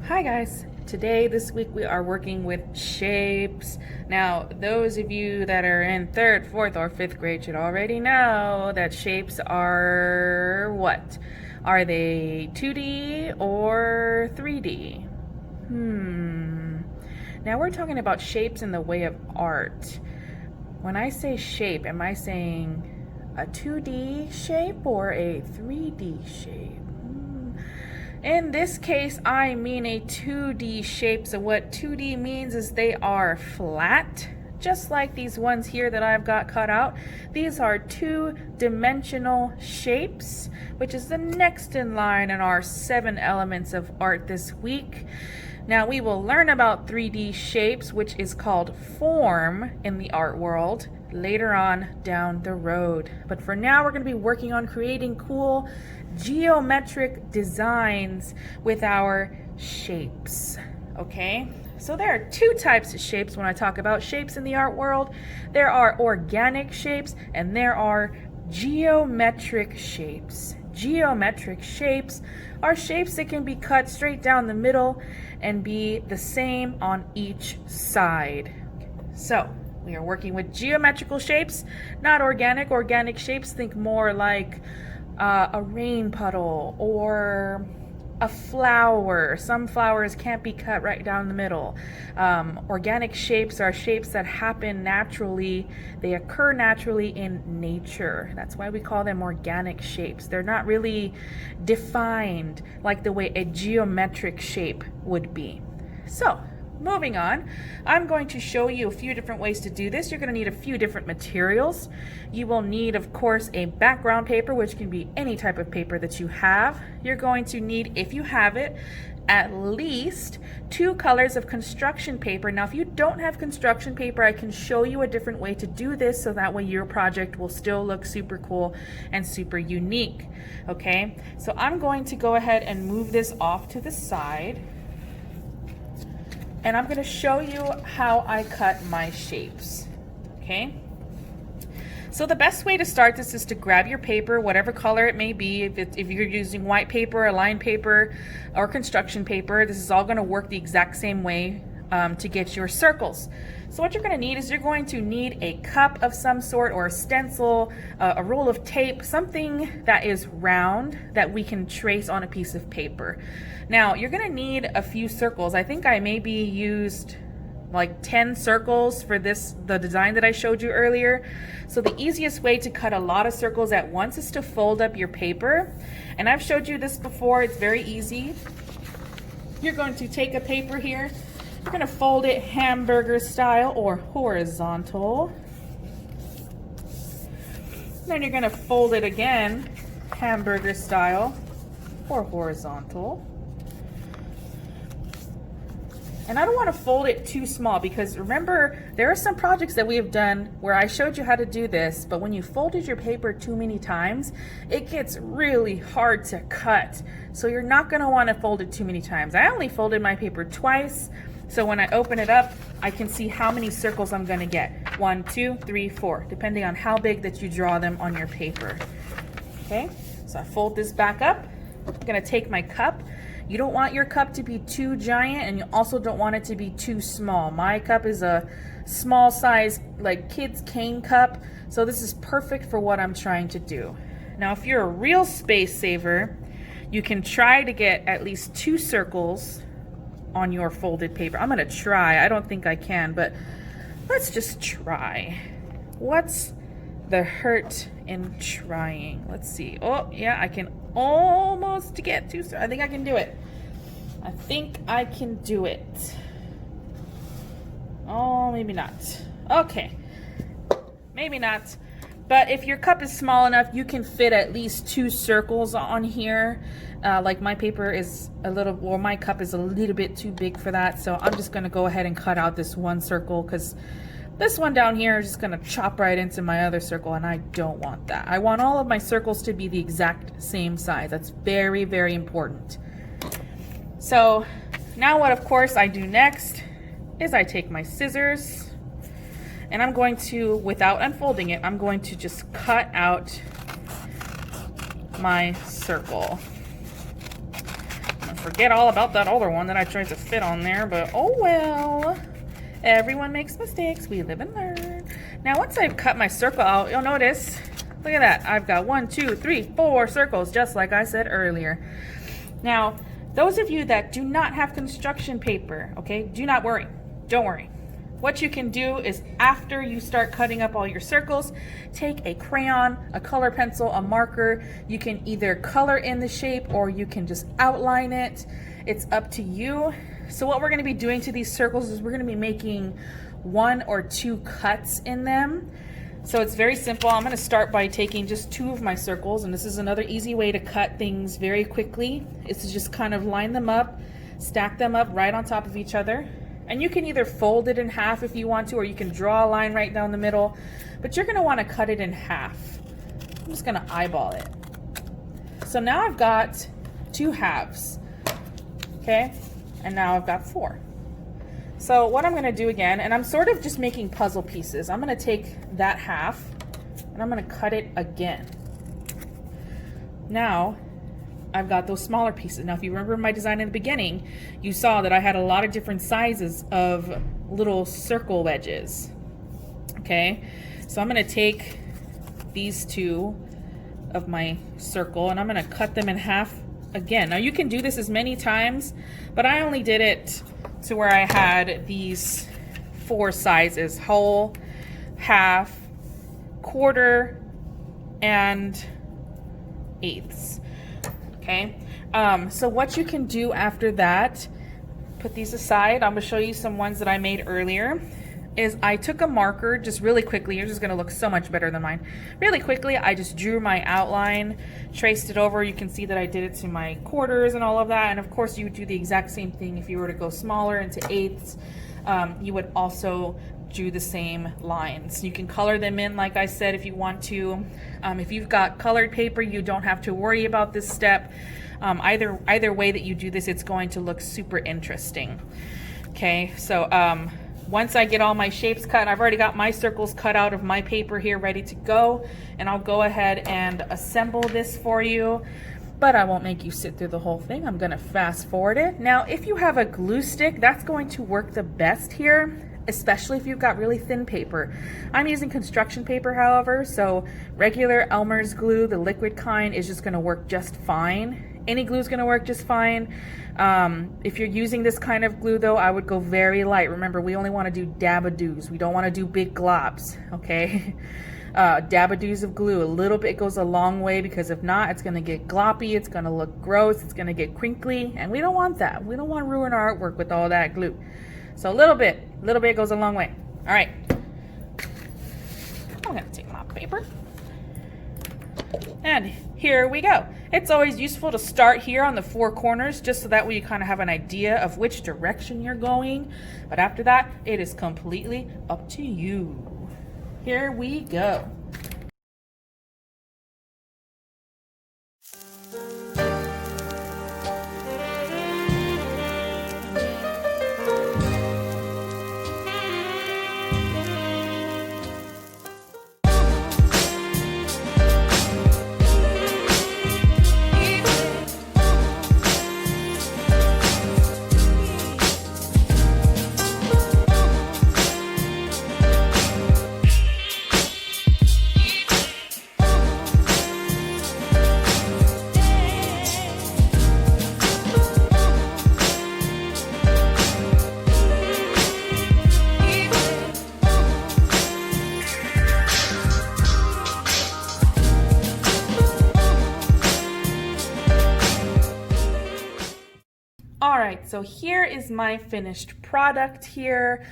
Hi guys, this week we are working with shapes. Now those of you that are in 3rd, 4th, or 5th grade should already know that shapes are what? Are they 2D or 3D? Now we're talking about shapes in the way of art. When I say shape, am I saying a 2D shape or a 3D shape? In this case, I mean a 2D shape. So what 2D means is they are flat, just like these ones here that I've got cut out. These are 2-dimensional shapes, which is the next in line in our 7 elements of art this week. Now we will learn about 3D shapes, which is called form in the art world, later on down the road. But for now, we're going to be working on creating cool geometric designs with our shapes. Okay, so there are 2 types of shapes when I talk about shapes in the art world. There are organic shapes and there are geometric shapes. Geometric shapes are shapes that can be cut straight down the middle and be the same on each side. So we are working with geometrical shapes, not organic. Organic shapes, think more like a rain puddle or a flower. Some flowers can't be cut right down the middle. Organic shapes are shapes that happen naturally. They occur naturally in nature. That's why we call them organic shapes. They're not really defined like the way a geometric shape would be. So, moving on, I'm going to show you a few different ways to do this. You're going to need a few different materials. You will need, of course, a background paper, which can be any type of paper that you have. You're going to need, if you have it, at least 2 colors of construction paper. Now, if you don't have construction paper, I can show you a different way to do this so that way your project will still look super cool and super unique. Okay, so I'm going to go ahead and move this off to the side. And I'm going to show you how I cut my shapes, okay? So the best way to start this is to grab your paper, whatever color it may be. If you're using white paper, or lined paper, or construction paper, this is all going to work the exact same way to get your circles. So what you're going to need is you're going to need a cup of some sort, or a stencil, a roll of tape, something that is round that we can trace on a piece of paper. Now you're going to need a few circles. I think I maybe used like 10 circles for the design that I showed you earlier. So the easiest way to cut a lot of circles at once is to fold up your paper. And I've showed you this before, it's very easy. You're going to take a paper here, you're going to fold it hamburger style or horizontal. Then you're going to fold it again, hamburger style or horizontal. And I don't want to fold it too small, because remember, there are some projects that we have done where I showed you how to do this, but when you folded your paper too many times, it gets really hard to cut. So you're not going to want to fold it too many times. I only folded my paper twice, so when I open it up, I can see how many circles I'm going to get. 1, 2, 3, 4, depending on how big that you draw them on your paper. Okay, so I fold this back up. I'm going to take my cup. You don't want your cup to be too giant, and you also don't want it to be too small. My cup is a small size, like kid's cane cup, so this is perfect for what I'm trying to do. Now, if you're a real space saver, you can try to get at least 2 circles on your folded paper. I'm gonna try. I don't think I can, but let's just try. What's the hurt in trying? Let's see. Oh, yeah, I can almost get 2. I think I can do it. I think I can do it. Oh, maybe not. Okay, maybe not. But if your cup is small enough, you can fit at least 2 circles on here. Like my paper is my cup is a little bit too big for that. So I'm just gonna go ahead and cut out this 1 circle, because this one down here is just gonna chop right into my other circle, and I don't want that. I want all of my circles to be the exact same size. That's very, very important. So now what, of course, I do next is I take my scissors, and I'm going to, without unfolding it, I'm going to just cut out my circle. forget all about that other one that I tried to fit on there, but oh well. Everyone makes mistakes. We live and learn. Now, once I've cut my circle out, you'll notice, look at that. I've got 1, 2, 3, 4 circles, just like I said earlier. Now, those of you that do not have construction paper, okay, do not worry. Don't worry. What you can do is after you start cutting up all your circles, take a crayon, a color pencil, a marker. You can either color in the shape or you can just outline it. It's up to you. So what we're going to be doing to these circles is we're going to be making 1 or 2 cuts in them. So it's very simple. I'm going to start by taking just 2 of my circles, and this is another easy way to cut things very quickly, is to just kind of line them up, stack them up right on top of each other. And you can either fold it in half if you want to, or you can draw a line right down the middle, but you're going to want to cut it in half. I'm just going to eyeball it. So now I've got 2 halves, okay? And now I've got 4. So what I'm going to do again, and I'm sort of just making puzzle pieces. I'm going to take that half and I'm going to cut it again. Now I've got those smaller pieces. Now if you remember my design in the beginning, you saw that I had a lot of different sizes of little circle wedges. Okay, so I'm going to take these 2 of my circle and I'm going to cut them in half again. Now you can do this as many times, but I only did it to where I had these 4 sizes: whole, half, quarter, and eighths. Okay, so what you can do after that, put these aside. I'm going to show you some ones that I made earlier. Is I took a marker just really quickly. Yours is going to look so much better than mine. Really quickly, I just drew my outline, traced it over. You can see that I did it to my quarters and all of that. And of course, you would do the exact same thing if you were to go smaller into eighths. You would also do the same lines. You can color them in, like I said, if you want to. If you've got colored paper, you don't have to worry about this step. Either way that you do this, it's going to look super interesting. Okay, so once I get all my shapes cut, I've already got my circles cut out of my paper here ready to go, and I'll go ahead and assemble this for you, but I won't make you sit through the whole thing. I'm gonna fast forward it. Now, if you have a glue stick, that's going to work the best here, especially if you've got really thin paper. I'm using construction paper, however, so regular Elmer's glue, the liquid kind, is just gonna work just fine. Any glue is going to work just fine. If you're using this kind of glue, though, I would go very light. Remember, we only want to do dab-a-doos. We don't want to do big globs, okay? Dab-a-doos of glue. A little bit goes a long way, because if not, it's going to get gloppy. It's going to look gross. It's going to get crinkly, and we don't want that. We don't want to ruin our artwork with all that glue. So a little bit goes a long way. All right. I'm going to take my paper. And here we go. It's always useful to start here on the 4 corners, just so that way you kind of have an idea of which direction you're going. But after that, it is completely up to you. Here we go. Alright, so here is my finished product here.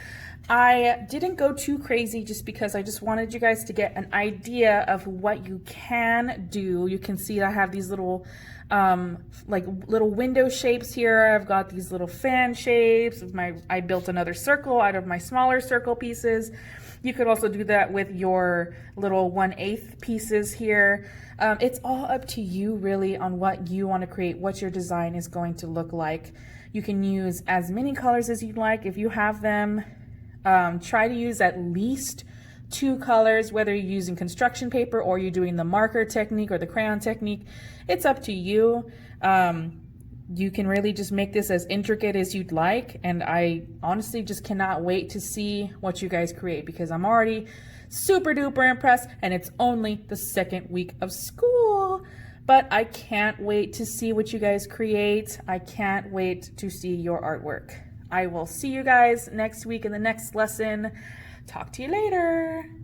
I didn't go too crazy just because I just wanted you guys to get an idea of what you can do. You can see I have these little like little window shapes here. I've got these little fan shapes. I built another circle out of my smaller circle pieces. You could also do that with your little 1/8 pieces here. It's all up to you really on what you want to create, what your design is going to look like. You can use as many colors as you'd like if you have them. Try to use at least 2 colors, whether you're using construction paper or you're doing the marker technique or the crayon technique. It's up to you. You can really just make this as intricate as you'd like, and I honestly just cannot wait to see what you guys create, because I'm already super duper impressed, and it's only the second week of school. But I can't wait to see what you guys create. I can't wait to see your artwork. I will see you guys next week in the next lesson. Talk to you later.